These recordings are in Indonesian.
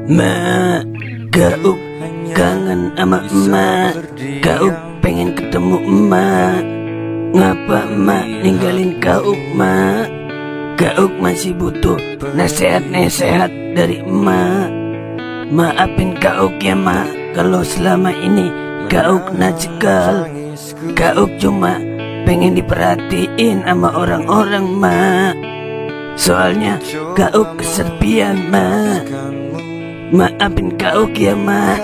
Ma, Gauk kangen sama emak. Gauk pengen ketemu emak. Ngapa emak ninggalin Gauk, mak? Gauk masih butuh nasihat-nasihat dari emak. Maafin Gauk ya, mak, kalau selama ini Gauk najkal. Gauk cuma pengen diperhatiin sama orang-orang, mak. Soalnya Gauk kesepian, mak. Maafin Gauk ya, mak.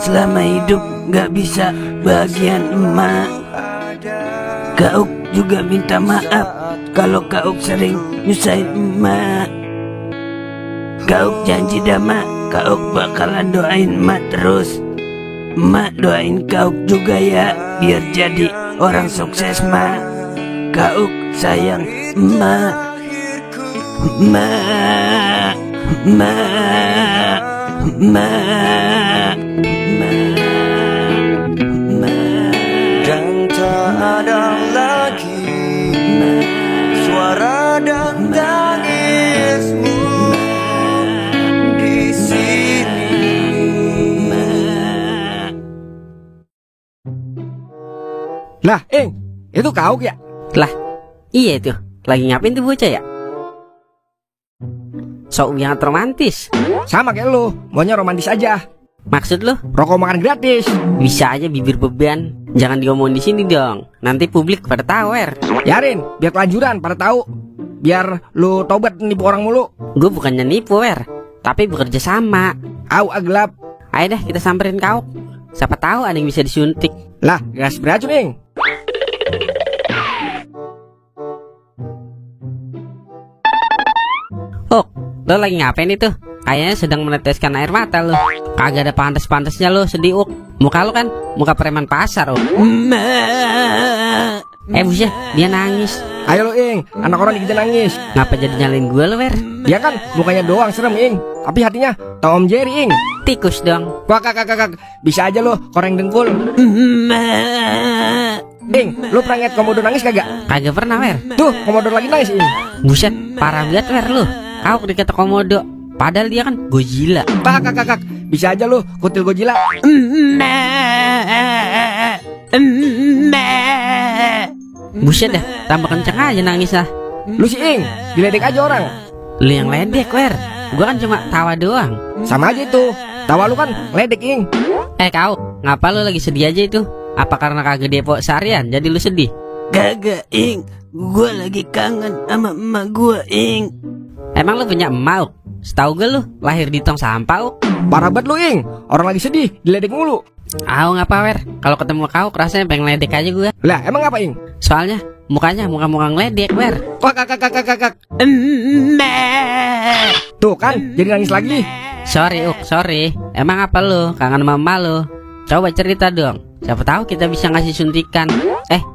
Selama hidup gak bisa bagian emak. Gauk juga minta maaf kalau Gauk sering nyusahin emak. Gauk janji dah, mak, Gauk bakalan doain emak terus. Emak doain Gauk juga ya, biar jadi orang sukses, mak. Gauk sayang emak. Emak, emak, emak, emak, emak. Dan tak ada lagi suara dan tangismu di sini. Lah, itu Gauk ya? Lah, iya itu. Lagi ngapain tuh bocah ya? Sok banget romantis. Sama kayak lu, maunya romantis aja. Maksud lu? Rokok makan gratis. Bisa aja bibir beban. Jangan diomongin di sini dong. Nanti publik pada tahu, Yarin, biar kelanjuran pada tahu. Biar lu tobat nipu orang mulu. Gue bukannya nipu, tapi bekerja sama. Au aglap. Ayo dah kita samperin Gauk. Siapa tahu ada yang bisa disuntik. Lah, gas beracun, Ing. Oh, lo lagi ngapain itu? Kayaknya sedang meneteskan air mata lo. Kagak ada pantas-pantasnya lo sedih, Muka lo kan muka preman pasar, Emak. Buset, dia nangis. Ayo lo, Ing, anak orang dikit nangis. Ngapa jadi nyalain gue lo, Dia kan mukanya doang serem, Ing, tapi hatinya Tom Jerry, Ing. Tikus dong. Wah, kak, bisa aja lo koreng dengkul. Emak. Ing, lu pernah ngeliat komodo nangis kagak? Kagak pernah, Tuh, komodo lagi nangis, Ing. Buset, parah banget, lo. Kau dikata komodo, padahal dia kan Godzilla. Kak, bisa aja lu kutil Godzilla. Emak. Emak. Buset dah, tambah kenceng aja nangis lah. Lu si Ing, diledek aja orang. Lu yang ledek, Gua kan cuma tawa doang. Sama aja itu, tawa lu kan ledek, Ing. Kau, ngapa lu lagi sedih aja itu? Apa karena kagak depo seharian jadi lu sedih? Kagak, Ing. Gua lagi kangen sama emak gua, Ing. Emang lu punya emak? Setahu gue lu lahir di tong sampah. Parah banget lu, Ing. Orang lagi sedih, diledek mulu. Ngapa, kalau ketemu kau rasanya pengen ledek aja gue. Lah, emang apa, Ing? Soalnya mukanya muka-muka ngeledek, Kok kak. Emak. Tuh kan, jadi nangis lagi. Sorry. Emang apa lu? Kangen mama lu? Coba cerita dong. Siapa tahu kita bisa ngasih suntikan.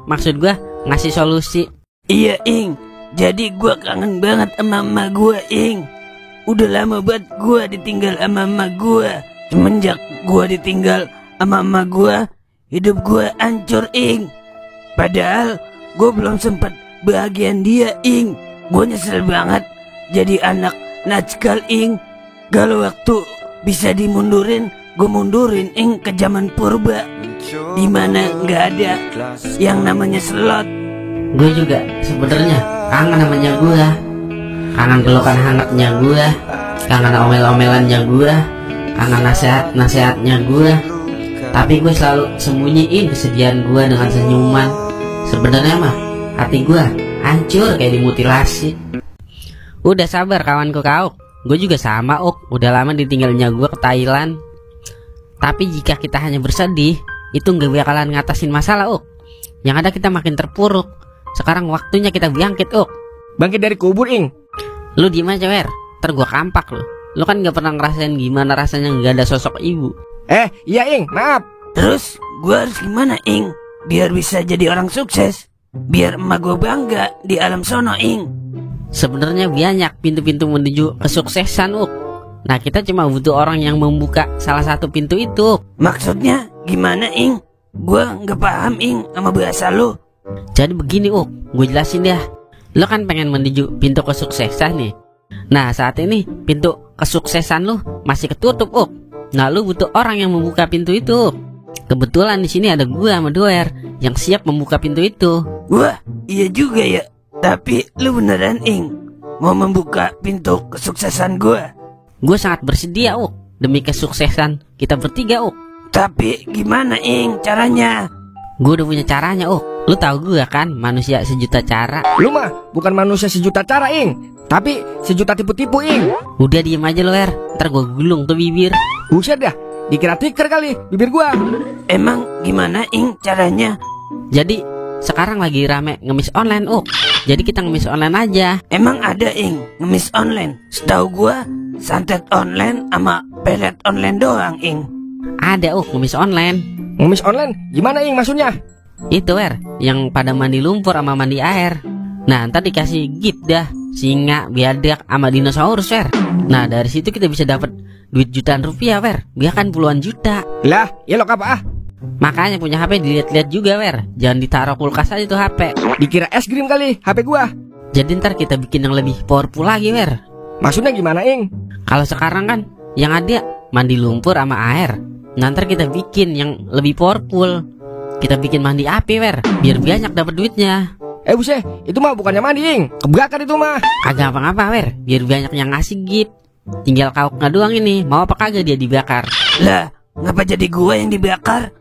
Maksud gue ngasih solusi. Iya, Ing. Jadi gua kangen banget sama emak gua, Ing. Udah lama banget gua ditinggal sama emak gua. Semenjak gua ditinggal sama emak gua, hidup gua hancur, Ing. Padahal gua belum sempat bahagian dia, Ing. Gua nyesel banget jadi anak najkal, Ing. Kalau waktu bisa dimundurin, gua mundurin, Ing, ke zaman purba, dimana nggak ada yang namanya slot. Gue juga sebenarnya kangen namanya gue, kangen pelukan hangatnya gue, kangen omel-omelannya gue, kangen nasihatnya gue. Tapi gue selalu sembunyiin kesedihan gue dengan senyuman. Sebenarnya mah hati gue hancur kayak dimutilasi. Udah sabar kawanku kau. Gue juga sama, udah lama ditinggalnya gue ke Thailand. Tapi jika kita hanya bersedih, itu gak bakalan ngatasin masalah, Yang ada kita makin terpuruk. Sekarang waktunya kita bangkit, Bangkit dari kubur, Ing. Lu diem aja, ntar gua kampak lu. Lu kan gak pernah ngerasain gimana rasanya gak ada sosok ibu. Iya, Ing, maaf. Terus gua harus gimana, Ing? Biar bisa jadi orang sukses. Biar emak gua bangga di alam sono, Ing. Sebenarnya banyak pintu-pintu menuju kesuksesan, Nah, kita cuma butuh orang yang membuka salah satu pintu itu. Maksudnya gimana, Ing? Gua gak paham, Ing, sama bahasa lu. Jadi begini, gue jelasin dah. Lo kan pengen menuju pintu kesuksesan nih. Nah saat ini pintu kesuksesan lu masih ketutup, Uk. Nah lu butuh orang yang membuka pintu itu. Kebetulan di sini ada gua sama Doer yang siap membuka pintu itu. Wah, iya juga ya. Tapi lu beneran Ing mau membuka pintu kesuksesan gua? Gue sangat bersedia, Uk, demi kesuksesan kita bertiga, Uk. Tapi gimana Ing caranya? Gue udah punya caranya, Uk. Lu tahu gue kan manusia sejuta cara. Lu mah bukan manusia sejuta cara, Ing, tapi sejuta tipu-tipu, Ing. Udah diem aja lo, Er. Ntar gue gulung tuh bibir. Buset dah, dikira tiker kali bibir gua. Emang gimana Ing caranya? Jadi sekarang lagi rame ngemis online, Uk. Jadi kita ngemis online aja. Emang ada Ing ngemis online? Setahu gua santet online sama pelet online doang Ing. Ada, Uk, ngemis online. Ngemis online gimana, Ing, maksudnya? Itu, Er, yang pada mandi lumpur sama mandi air. Nah ntar dikasih gift dah, singa, biadab sama dinosaurus, Er. Nah dari situ kita bisa dapat duit jutaan rupiah, Wer. Bahkan puluhan juta. Lah, ya lo apa? Makanya punya HP dilihat-lihat juga, Wer. Jangan ditaruh kulkas aja tuh HP. Dikira es krim kali HP gua. Jadi ntar kita bikin yang lebih powerful lagi, Wer. Maksudnya gimana, Ing? Kalau sekarang kan yang ada mandi lumpur sama air. Nah, ntar kita bikin yang lebih powerful. Kita bikin mandi api, Wer. Biar banyak dapat duitnya. Buset, itu mah bukannya mandi, Ing. Kebakar itu mah. Kagak apa-apa, Wer. Biar banyak yang ngasih gift. Tinggal kauknya doang ini. Mau apa kagak dia dibakar? Lah, ngapa jadi gua yang dibakar?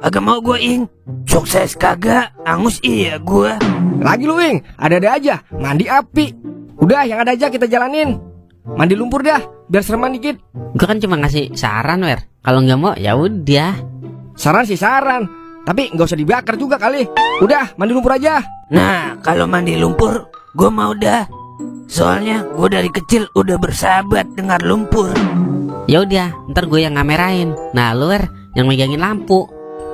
Agak mau gua Ing. Sukses kagak, angus iya gua. Lagi lu, Ing, ada-ada aja mandi api. Udah, yang ada aja kita jalanin. Mandi lumpur dah, biar sereman dikit. Gue kan cuma ngasih saran, Wer. Kalau nggak mau ya udah. Saran sih saran, tapi nggak usah dibakar juga kali. Udah, mandi lumpur aja. Nah, kalau mandi lumpur, gua mau dah. Soalnya gua dari kecil udah bersahabat dengan lumpur. Ya udah, ntar gue yang ngamerain. Nah, lu, Wer, yang megangin lampu.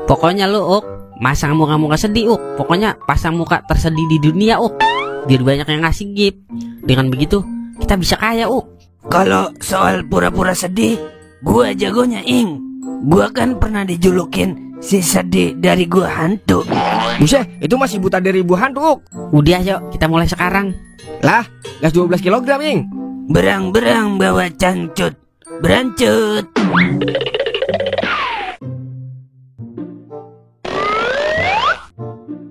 Pokoknya lu, Uk, masang muka-muka sedih, Uk. Pokoknya pasang muka tersedih di dunia, Uk. Biar banyak yang ngasih gift. Dengan begitu kita bisa kaya, Uk. Kalau soal pura-pura sedih, gua jagonya Ing. Gua kan pernah dijulukin si sedih dari gua hantu. Buset, itu masih buta dari ibu hantu, Uk. Udah, yuk kita mulai sekarang. Lah, gas 12 kg, Ing. Berang-berang bawa cangcut, berancut.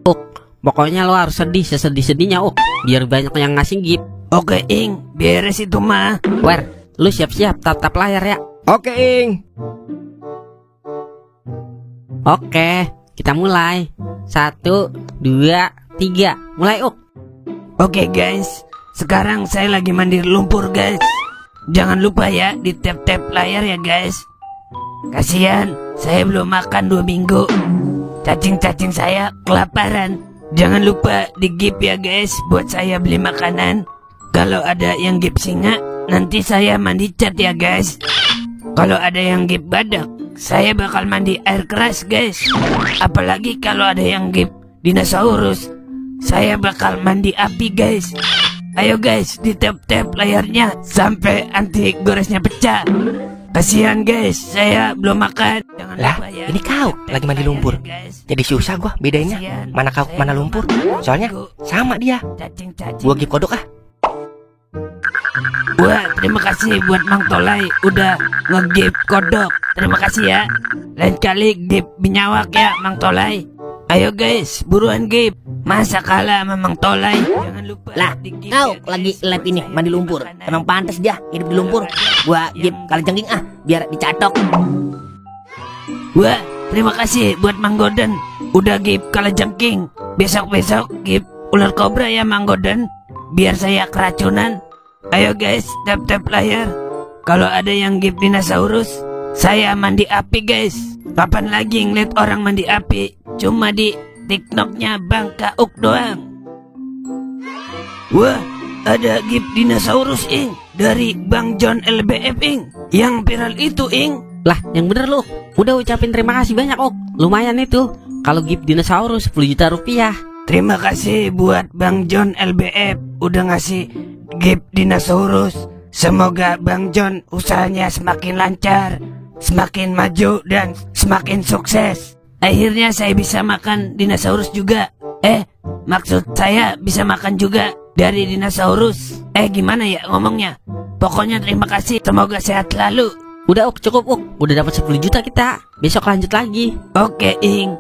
Uk, pokoknya lo harus sedih sesedih-sedihnya, Uk. Biar banyak yang ngasih gift. Oke Ing, beres itu mah. Wer, lu siap-siap tap-tap layar ya. Oke, Ing. Oke, kita mulai. 1, 2, 3. Mulai, Uk. Oke guys, sekarang saya lagi mandi lumpur guys. Jangan lupa ya di tap-tap layar ya guys. Kasihan, saya belum makan 2 minggu. Cacing-cacing saya kelaparan. Jangan lupa di gift ya guys, buat saya beli makanan. Kalau ada yang gift singa, nanti saya mandi cat ya guys. Kalau ada yang gift badak, saya bakal mandi air keras guys. Apalagi kalau ada yang gift dinosaurus, saya bakal mandi api guys. Ayo guys, di tap-tap layarnya sampai anti goresnya pecah. Kasihan guys, saya belum makan. Jangan Lah, lupa ya, ini kau lagi mandi lumpur. Jadi susah gua bedainnya mana kau mana lumpur. Soalnya sama dia. Gua gip kodok ah. Wah, terima kasih buat Mang Tolai udah nge-gift kodok. Terima kasih ya. Lain kali gift binyawak ya Mang Tolai. Ayo guys, buruan gift. Masa kalah sama Mang Tolai. Jangan lupa. Lah, di-gift kau ya, guys. lagi lab ini mandi lumpur. Emang pantas dia hidup di lumpur. Gua gip kali jengking ah, biar dicatok. Wah, terima kasih buat Mang Goden udah gift kalajengking. Besok-besok gift ular kobra ya Mang Goden, biar saya keracunan. Ayo guys, tap-tap layar. Kalau ada yang gift dinosaurus, saya mandi api guys. Kapan lagi ngeliat orang mandi api? Cuma di TikToknya Bang Kauk doang. Wah, ada gift dinosaurus Ing dari Bang John LBF Ing. Yang viral itu Ing. Lah, yang bener lu. Udah ucapin terima kasih banyak, Ok. Lumayan itu. Kalau gift dinosaurus 10 juta rupiah. Terima kasih buat Bang John LBF udah ngasih gift dinosaurus. Semoga Bang John usahanya semakin lancar, semakin maju dan semakin sukses. Akhirnya saya bisa makan dinosaurus juga. Maksud saya bisa makan juga. dari dinosaurus. Gimana ya ngomongnya? Pokoknya terima kasih, semoga sehat selalu. Udah Uk, cukup Uk. Udah dapat 10 juta kita. Besok lanjut lagi. Oke Ing.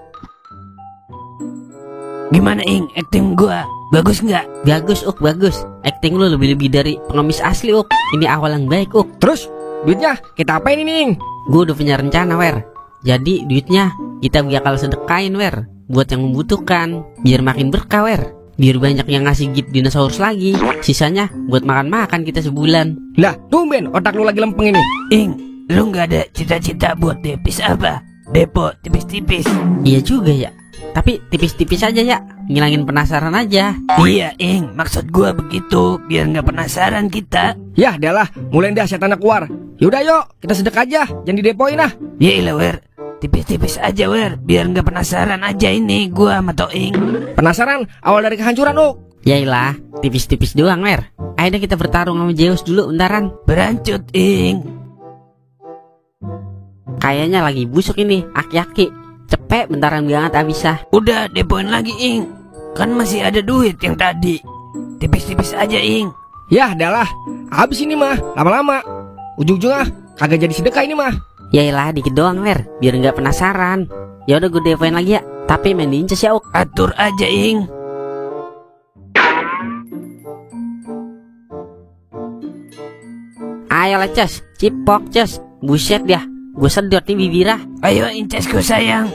Gimana Ing, acting gua? Bagus nggak? Bagus Uk, bagus. Acting lu lebih-lebih dari pengemis asli Uk. Ini awal yang baik Uk. Terus duitnya kita apain ini, Ing? Gue udah punya rencana Wer. Jadi duitnya kita bakal sedekain Wer, buat yang membutuhkan. Biar makin berkah Wer. Biar banyak yang ngasih gift dinosaurus lagi. Sisanya buat makan-makan kita sebulan. Lah, tumben otak lu lagi lempeng ini. Ing, lu nggak ada cita-cita buat depis apa? Depo tipis-tipis. Iya juga ya. Tapi tipis-tipis aja ya. Ngilangin penasaran aja. Iya Ing, maksud gua begitu. Biar nggak penasaran kita. Yah, dah lah, mulai dah setannya keluar. Yaudah yuk, kita sedekah aja, jangan didepoin ah. Ya ilah Wer, tipis-tipis aja Wer. Biar nggak penasaran aja ini gua sama Toing. Penasaran awal dari kehancuran, Uk. Yailah, tipis-tipis doang Wer. Ayo deh kita bertarung sama Zeus dulu bentaran. Berancut Ing. Kayaknya lagi busuk ini, aki-aki. Cepet bentaran banget abisah. Udah depoin lagi Ing. Kan masih ada duit yang tadi. Tipis-tipis aja Ing. Yah, dah lah, habis ini mah, lama-lama. Ujung-ujungnya kagak jadi sedekah ini mah. Yailah dikit doang Wer, biar nggak penasaran. Ya udah gue depoin lagi ya. Tapi main diinces ya Uk. Atur aja Ing. Ayolah Ces, cipok Ces. Buset dah, gue sedot nih bibirah. Ayo incesku sayang.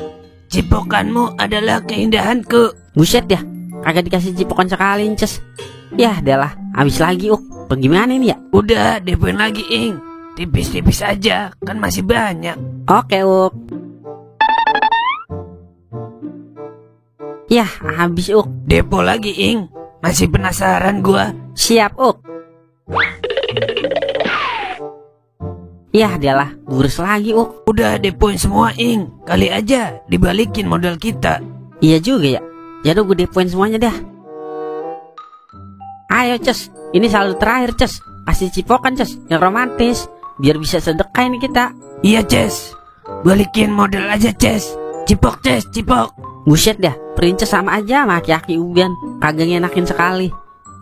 Cipokanmu adalah keindahanku. Buset dah, kagak dikasih cipokan sekali Ces. Yah dah lah, habis lagi Uk. Bagaimana ini ya? Udah depoin lagi Ing. Tipis-tipis aja, kan masih banyak. Oke Uk. Yah, habis Uk. Depo lagi Ing. Masih penasaran gua. Siap Uk. Yah dia lah, gurus lagi Uk. Udah depoin semua Ing. Kali aja dibalikin modal kita. Iya juga ya. Jadi gue depoin semuanya dah. Ayo Ces, ini saldo terakhir Ces. Kasih cipokan Ces, yang romantis. Biar bisa sedekah ini kita. Iya Ces, balikin modal aja Ces. Cipok Ces, cipok. Buset dah, princes sama aja sama aki-aki uban. Kagak ngenakin sekali.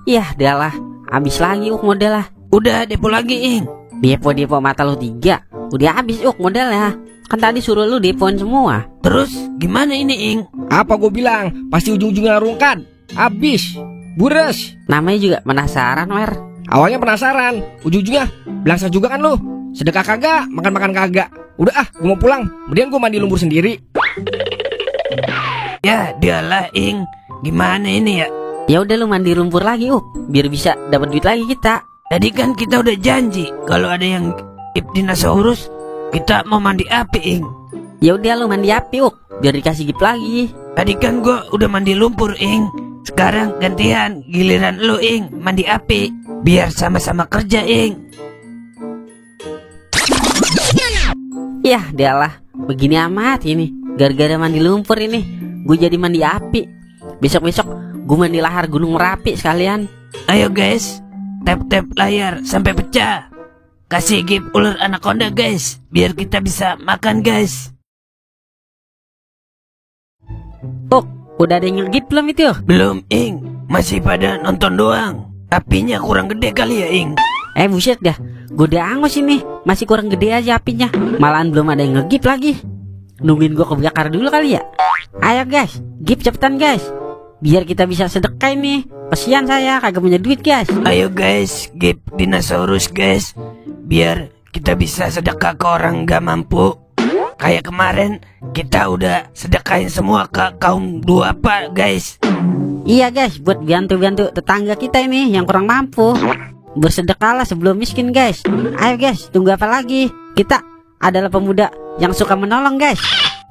Yah dah lah, habis lagi Uk modal lah. Udah depo lagi Ing. Depo mata lu 3. Udah habis Uk modalnya. Kan tadi suruh lu depoin semua. Terus gimana ini Ing? Apa gue bilang, pasti ujung-ujungnya rungkan. Habis, bures. Namanya juga penasaran Wer. Awalnya penasaran, ujung-ujungnya bilang juga kan lu. Sedekah kagak, makan-makan kagak. Udah ah, gue mau pulang. Kemudian gue mandi lumpur sendiri. Ya dialah Ing. Gimana ini ya? Ya udah lu mandi lumpur lagi Uk, biar bisa dapat duit lagi kita. Tadi kan kita udah janji kalau ada yang gift dinosaurus kita mau mandi api Ing. Ya udah lu mandi api Uk, biar dikasih gift lagi. Tadi kan gua udah mandi lumpur Ing. Sekarang gantian giliran lu Ing mandi api. Biar sama-sama kerja Ing. Yah dialah, begini amat ini. Gara-gara mandi lumpur ini, gue jadi mandi api. Besok-besok gue mandi lahar gunung Merapi sekalian. Ayo guys, tap-tap layar sampai pecah. Kasih gift ular anaconda guys, biar kita bisa makan guys. Uk, udah ada yang nge-gift belum itu? Belum Ing, masih pada nonton doang. Apinya kurang gede kali ya Ing. Buset dah, gue udah angus ini. Masih kurang gede aja apinya. Malahan belum ada yang nge-gift lagi. Nungguin gue kebakar dulu kali ya. Ayo guys, gift cepetan guys, biar kita bisa sedekah nih. Kasihan saya kagak punya duit guys. Ayo guys, gift dinosaurus guys, biar kita bisa sedekah ke orang gak mampu. Kayak kemarin kita udah sedekahin semua ke kaum duafa guys. Iya guys, buat bantu-bantu tetangga kita ini yang kurang mampu. Bersedekahlah sebelum miskin guys. Ayo guys, tunggu apa lagi? Kita adalah pemuda yang suka menolong guys.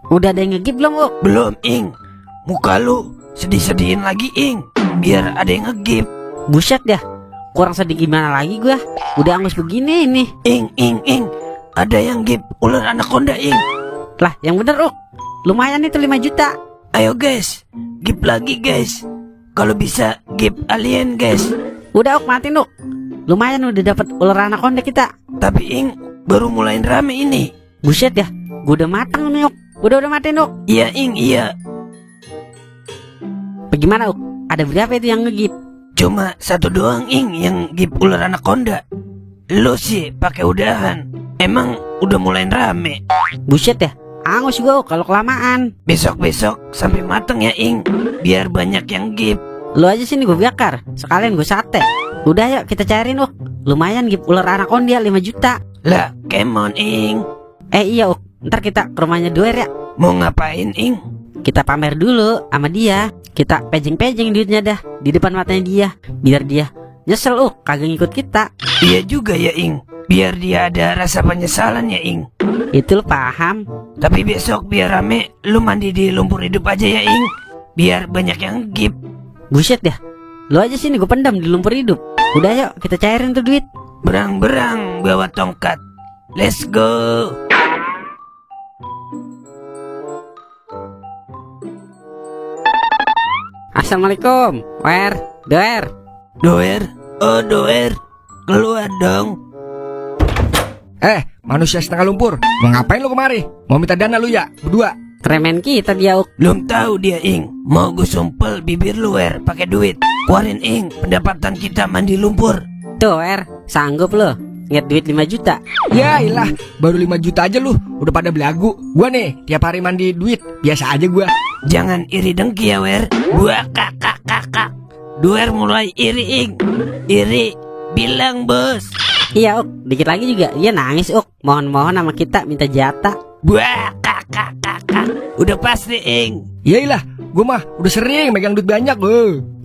Udah ada yang nge-gift belum Uk? Belum Ing. Muka lu sedih-sedihin lagi Ing, biar ada yang nge-gift. Buset dah, kurang sedih gimana lagi gua. Udah angus begini ini. Ing, ada yang gift ular anaconda Ing. Lah yang bener Uk, lumayan itu 5 juta. Ayo guys, gift lagi guys. Kalau bisa gift alien guys. Udah Uk, matiin Uk. Lumayan udah dapat ular anaconda kita. Tapi Ing, baru mulain rame ini. Buset ya, gua udah matang nih Uk. Udah matiin Uk. Iya Ing, iya. Bagaimana Uk? Ada berapa itu yang nge-gift? Cuma satu doang ing yang gip ular anaconda. Lo sih pakai udahan. Emang udah mulai rame. Buset ya, angus gua kalau kelamaan. Besok-besok sampai mateng ya ing, biar banyak yang gip. Lu aja sini gue bakar, sekalian gue sate. Udah yuk kita cariin Uk. Lumayan gip ular anaconda 5 juta. Lah, kemon ing. Iya Uk, ntar kita ke rumahnya Doer ya. Mau ngapain ing? Kita pamer dulu sama dia. Kita pejeng-pejeng duitnya dah di depan matanya dia, biar dia nyesel kagak ngikut kita. Iya juga ya ing, biar dia ada rasa penyesalan ya ing. Itu lu paham. Tapi besok biar rame, lu mandi di lumpur hidup aja ya ing, biar banyak yang gip. Buset dah, lu aja sini gue pendam di lumpur hidup. Udah yuk kita cairin tuh duit. Berang-berang bawa tongkat. Let's go. Assalamualaikum, Doer. Doer, oh Doer, keluar dong. Manusia setengah lumpur, mau ngapain lu kemari? Mau minta dana lu ya, berdua? Kremen kita dia Uk. Belum tahu dia ing, mau gue sumpel bibir lu pakai duit. Keluarin ing, pendapatan kita mandi lumpur. Doer, sanggup lo nget duit 5 juta. Ya ilah, baru 5 juta aja lu, udah pada belagu. Gua nih, tiap hari mandi duit, biasa aja gua. Jangan iri dengki ya Wer. Gua kakak. Doer mulai iri ing. Iri, bilang bos. Iya Uk, dikit lagi juga dia nangis Uk. Mohon-mohon sama kita minta jatah. Wah, kakak. Udah pasti ing. Ya ilah, gua mah udah sering megang duit banyak.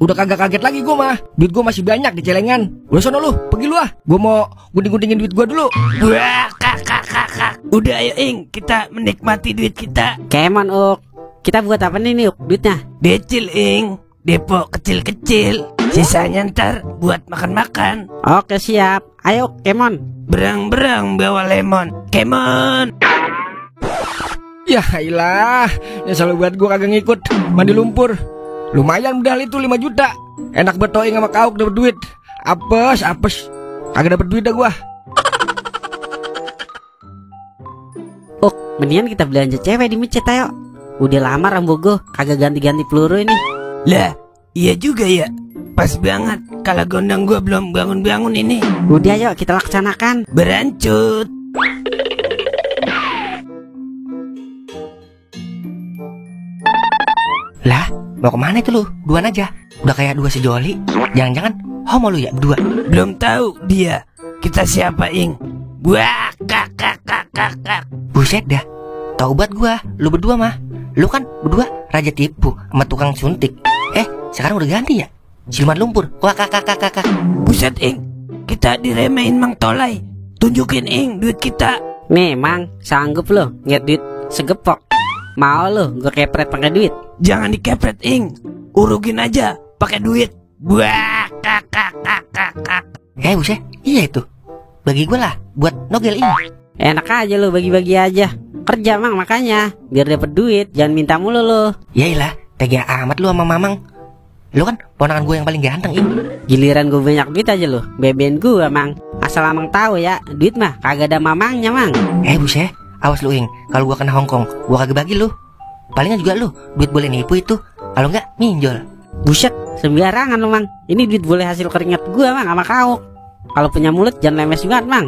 Udah kagak kaget lagi gua mah. Duit gua masih banyak di celengan. Udah sono lu, pergi lu ah. Gua mau gunting-guntingin duit gua dulu. Wah, kakak. Udah ayo ing, kita menikmati duit kita. Keman Uk. Kita buat apa nih Uk duitnya? Decil ing, depo kecil-kecil. Sisanya ntar buat makan-makan. Oke siap. Ayo Kemon. Berang-berang bawa lemon. Kemon. Ya ilah, ya selalu buat gua kagak ngikut mandi lumpur. Lumayan modal itu 5 juta. Enak betoing sama kauk dapet duit. Apes. Kagak dapet duit dah gua. Uk, mendingan kita belanja cewek di micet ayo. Udah lama Rambo gue kagak ganti-ganti peluru ini. Lah, iya juga ya. Pas banget kalau gondang gua belum bangun-bangun ini. Udah yuk kita laksanakan. Berancut. Lah, mau kemana itu lu? Duaan aja. Udah kayak dua sejoli. Jangan-jangan homo lu ya berdua? Belum tahu dia. Kita siapa ing? Wah, kakak. Buset dah. Taubat gua, lu berdua mah. Lu kan berdua raja tipu sama tukang suntik. Sekarang udah ganti ya? Siluman lumpur. Wah, kakak. Buset ing, kita diremehin Mang Tolai. Tunjukin ing duit kita. Nih Mang, sanggup lo nget duit segepok. Mau lo gue kepret pakai duit? Jangan dikepret ing, urugin aja pakai duit. Wah, kakak. Buset, iya itu. Bagi gua lah, buat nogel ini. Enak aja lo bagi-bagi aja. Kerja Mang makanya, biar dapet duit. Jangan minta mulu lo. Yailah, tega amat lu sama Mamang. Lu kan ponakan gue yang paling ganteng ini. Giliran gue banyak duit aja lo beben gue Mang. Asal Amang tahu ya, duit mah kagak ada mamangnya Mang. Buset, awas lu ing. Kalau gua kena Hongkong, gua kagak bagi lu. Palingan juga lu duit boleh nipu itu. Kalau enggak minjol. Buset, sembarangan lo Mang. Ini duit boleh hasil keringat gue Mang sama kau. Kalau punya mulut jangan lemes banget Mang.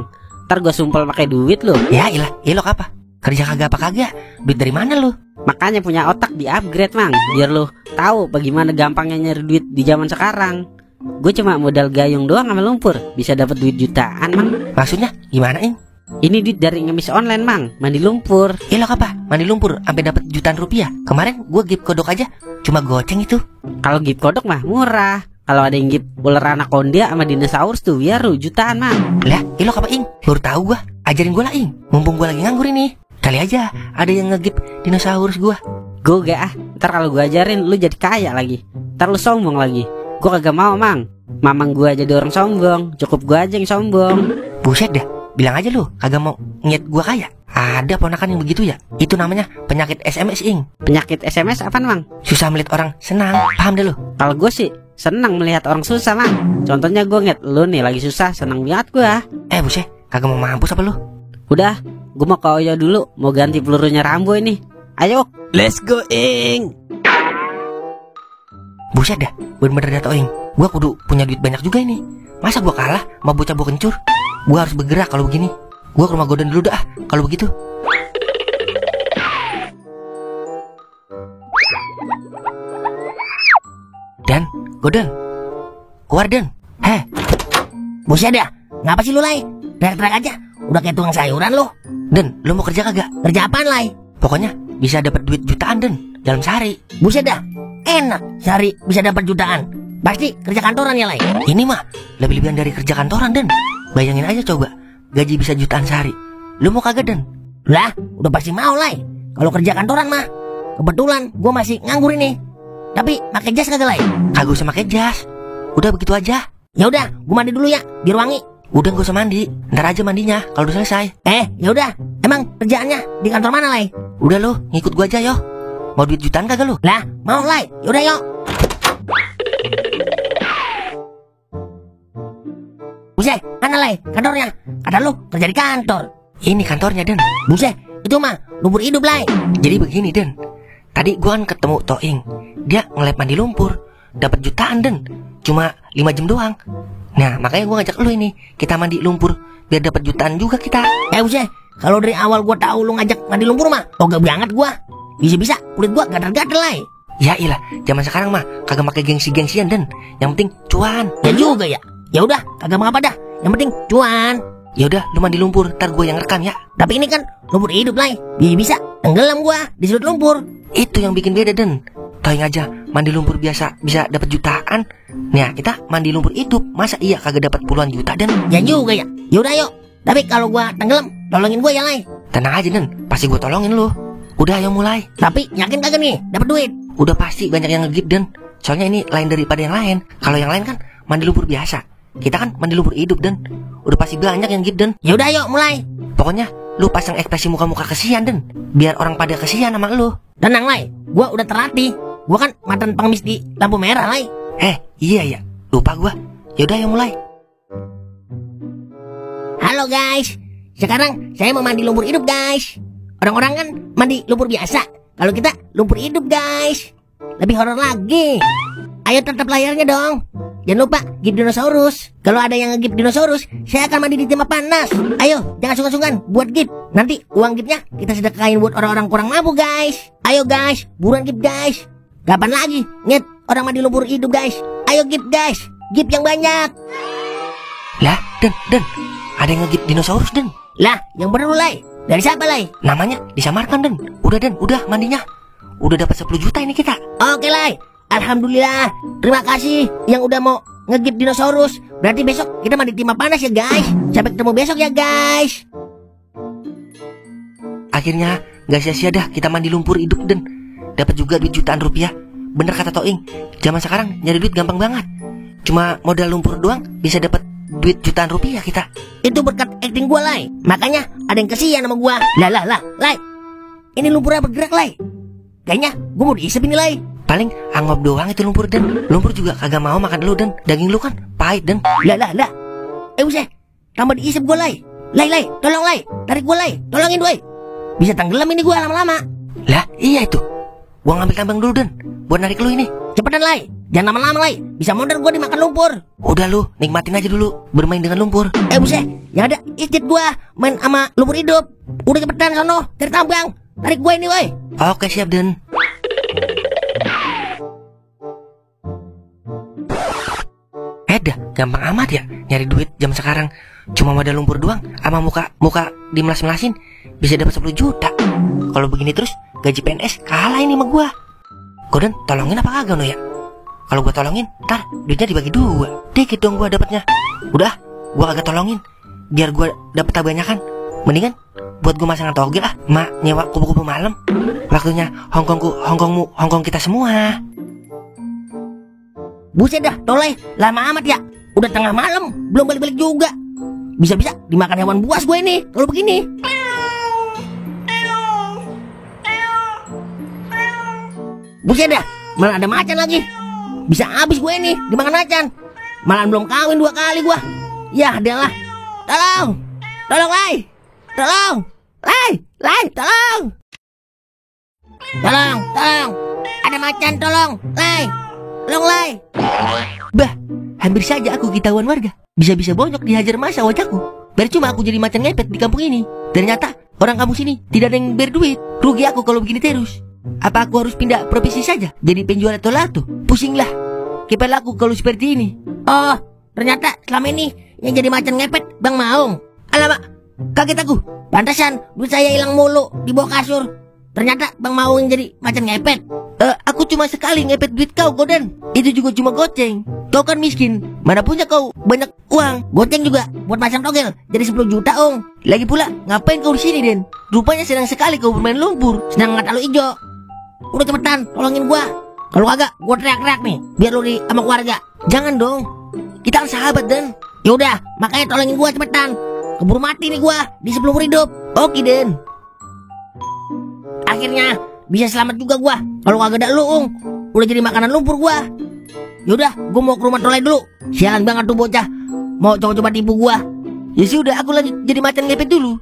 Ntar gue sumpel pakai duit lo. Ya ilah, ilok apa? Kerja kagak apa kagak? Duit dari mana lu? Makanya punya otak di upgrade Mang. Biar lo tahu bagaimana gampangnya nyari duit di zaman sekarang. Gue cuma modal gayung doang sama lumpur bisa dapat duit jutaan Mang. Maksudnya gimana ing? Ini duit dari ngemis online Mang, mandi lumpur. Ilok apa? Mandi lumpur sampai dapat jutaan rupiah. Kemarin gua gip kodok aja cuma goceng itu. Kalau gip kodok mah murah. Kalau ada yang gip ular anaconda sama dinosaurus tuh biar jutaan Mang. Lah, ilok apa ing? Baru tahu gua. Ajarin gua lah ing. Mumpung gua lagi nganggur ini. Kali aja ada yang ngegip dinosaurus gua. Gue gak ah. Ntar kalau gua ajarin lu jadi kaya lagi. Ntar lu sombong lagi. Gua kagak mau Mang. Mamang gua jadi orang sombong. Cukup gua aja yang sombong. Buset dah. Bilang aja lu kagak mau ngeliat gua kaya. Ada ponakan yang begitu ya. Itu namanya penyakit SMS ing. Penyakit SMS apaan Mang? Susah melihat orang senang. Paham deh lu. Kalau gue sih senang melihat orang susah Mang. Contohnya gue ngeliat lu nih lagi susah, senang banget gua. Buset, kagak mau mampus apa lu? Udah, gue mau ke Oyo dulu. Mau ganti pelurunya Rambo ini. Ayo. Let's go ing. Buset dah, bener-bener dah ing. Gua kudu punya duit banyak juga ini. Masa gua kalah sama bocah kencur? Gua harus bergerak kalau begini. Gua ke rumah Godan dulu dah kalau begitu. Dan, Godan, keluar Dan. Buset dah, ngapa sih lu, Lai? Teriak-teriak aja, udah kayak tukang sayuran lu. Dan, lu mau kerja kagak? Kerja apaan, Lai? Pokoknya bisa dapat duit jutaan Dan dalam sehari. Buset dah, enak sehari bisa dapat jutaan. Pasti kerja kantoran ya, Lai? Ini mah lebih-lebihan dari kerja kantoran Dan. Bayangin aja coba, gaji bisa jutaan sehari. Lu mau kagak Dan? Lah, udah pasti mau, Lai. Kalau kerja kantoran mah, kebetulan gua masih nganggur ini. Tapi pakai jas kagak, Lai? Kagak usah pakai jas. Udah begitu aja. Ya udah, gua mandi dulu ya, biar wangi. Udah gak usah mandi, ntar aja mandinya kalau udah selesai. Ya udah, emang kerjaannya di kantor mana, Lai? Udah lu, ngikut gua aja yo. Mau duit jutaan kagak lu? Lah, mau, Lai. Yaudah yuk. Buset, mana, Lai? Kantornya? Kata lu kerja di kantor. Ini kantornya Dan. Buset, itu mah lumpur hidup, Lai. Jadi begini Dan, tadi gua kan ketemu Toing. Dia ngelap mandi lumpur, dapat jutaan Dan. Cuma 5 jam doang. Nah makanya gua ngajak lu ini, kita mandi lumpur biar dapat jutaan juga kita. Buset, kalau dari awal gua tahu lu ngajak mandi lumpur mah ogah banget gua. Bisa-bisa kulit gua gatal-gatal, Lai. Ya ilah, zaman sekarang mah kagak pakai gengsi-gengsian Dan. Yang penting cuan. Ya juga ya. Ya udah, kagak mau apa dah. Yang penting cuan. Ya udah, lu mandi lumpur, ntar gua yang rekam ya. Tapi ini kan lumpur hidup, Lai. Bisa tenggelam gua di sudut lumpur. Itu yang bikin beda Dan. Toing aja mandi lumpur biasa bisa dapat jutaan. Nah kita mandi lumpur hidup, masa iya kagak dapat puluhan juta Dan? Ya juga ya. Yaudah yuk. Tapi kalau gua tenggelam, tolongin gua ya, Lai. Tenang aja Dan, pasti gua tolongin lu. Udah ayo mulai. Tapi yakin kagak nih dapat duit? Udah pasti banyak yang ngegip Dan. Soalnya ini lain daripada yang lain. Kalau yang lain kan mandi lumpur biasa, kita kan mandi lumpur hidup Dan. Udah pasti banyak yang ngegip Dan. Yaudah yuk mulai. Pokoknya lu pasang ekspresi muka-muka kesian Dan, biar orang pada kesian sama lu. Tenang, Lai, gua udah terlatih. Gua kan mantan pengemis di lampu merah, Lai. Iya ya, lupa gua. Yaudah ayo mulai. Halo guys, sekarang saya mau mandi lumpur hidup guys. Orang-orang kan mandi lumpur biasa, kalau kita lumpur hidup guys. Lebih horor lagi. Ayo tetap layarnya dong. Jangan lupa gip dinosaurus. Kalau ada yang ngegip dinosaurus, saya akan mandi di timah panas. Ayo, jangan sungkan-sungkan buat gip. Nanti uang gipnya kita sedekahin buat orang-orang kurang mampu guys. Ayo guys, buruan gip guys. Kapan lagi nyet orang mandi lumpur hidup guys. Ayo gip guys, gip yang banyak. Lah Dan, ada yang ngegip dinosaurus Dan. Lah, yang bener Lai. Dari siapa, Lai? Namanya disamarkan Dan. Udah mandinya. Udah dapat 10 juta ini kita. Oke, Lai. Alhamdulillah. Terima kasih yang udah mau ngegip dinosaurus. Berarti besok kita mandi timah panas ya, guys. Sampai ketemu besok ya, guys. Akhirnya gak sia-sia dah kita mandi lumpur hidup Dan. Dapat juga duit jutaan rupiah. Bener kata Toing, zaman sekarang nyari duit gampang banget. Cuma modal lumpur doang bisa dapat duit jutaan rupiah kita. Itu berkat acting gua, Lai. Makanya ada yang kesian sama gua. Lah, Lai. Ini lumpurnya bergerak, Lai. Kayaknya gua mau diisep ini, Lai. Paling anggap doang itu lumpur Dan. Lumpur juga kagak mau makan lu Dan. Daging lu kan pahit Dan. Lah. Buset. Tambah diisep gua, Lai. Lai, tolong, Lai. Tarik gua, Lai. Tolongin, Lai. Bisa tenggelam ini gua lama-lama. Lah, iya itu. Gua ngambil kambang dulu Dan, buat narik lu ini. Cepetan, Lai. Jangan lama-lama, Lai. Bisa modal gua dimakan lumpur. Udah lu, nikmatin aja dulu bermain dengan lumpur. Buset. Yang ada istri gua main sama lumpur hidup. Udah cepetan sono, cari kambang. Tarik gua ini, woi. Oke, siap Dan. Dah, gampang amat ya nyari duit jam sekarang. Cuma modal lumpur doang sama muka dimelas-melasin bisa dapat 10 juta. Kalau begini terus gaji PNS kalah ini sama gua. Godan tolongin apa kagak no ya? Kalau gua tolongin, ntar duitnya dibagi 2. Dikit dong gua dapatnya. Udah, gua kagak tolongin. Biar gua dapet kebanyakan. Mendingan buat gua masangan togel mak nyewa kupu-kupu malam. Waktunya Hongkong kita semua. Buset dah, Toleh, lama amat ya. Udah tengah malam, belum balik-balik juga. Bisa-bisa dimakan hewan buas gue ini kalau begini. Buset dah, malah ada macan lagi. Bisa habis gue ini dimakan macan. Malah belum kawin 2 kali gue. Ya adalah. Tolong, Lai. Tolong, Lai, tolong. Tolong. Ada macan, tolong, Lai. Tolong, Lai. Bah, hampir saja aku ketahuan warga. Bisa-bisa bonyok dihajar masa wajahku. Percuma aku jadi macan ngepet di kampung ini. Ternyata orang kampung sini tidak ada yang berduit. Rugi aku kalau begini terus. Apa aku harus pindah profesi saja jadi penjual atau Pusing lah kepala aku kalau seperti ini. Oh, ternyata selama ini yang jadi macan ngepet Bang Maung. Alamak, kaget aku. Pantasan duit saya hilang mulu di bawah kasur. Ternyata Bang Maung yang jadi macan ngepet. Aku cuma sekali ngepet duit kau, Godan. Itu juga cuma goceng. Kau kan miskin, mana punya kau banyak uang. Goceng juga buat pasang togel jadi 10 juta, Ong. Lagi pula, ngapain kau di sini, Den? Rupanya senang sekali kau bermain lumpur. Senang ngata lu ijo. Udah cepetan, tolongin gua. Kalau kagak, gua teriak-teriak nih, biar lu di sama keluarga. Jangan dong, kita kan sahabat, Den. Yaudah, makanya tolongin gua cepetan. Keburu mati nih gua di sebelum hidup. Oke, Den. Akhirnya bisa selamat juga gua. Kalau kagak ada lu, Ung, udah jadi makanan lumpur gua. Yaudah, gua mau ke rumah Tolai dulu. Sialan banget tuh bocah, mau coba-coba tipu gua. Ya sudah, aku lanjut jadi macan ngepet dulu.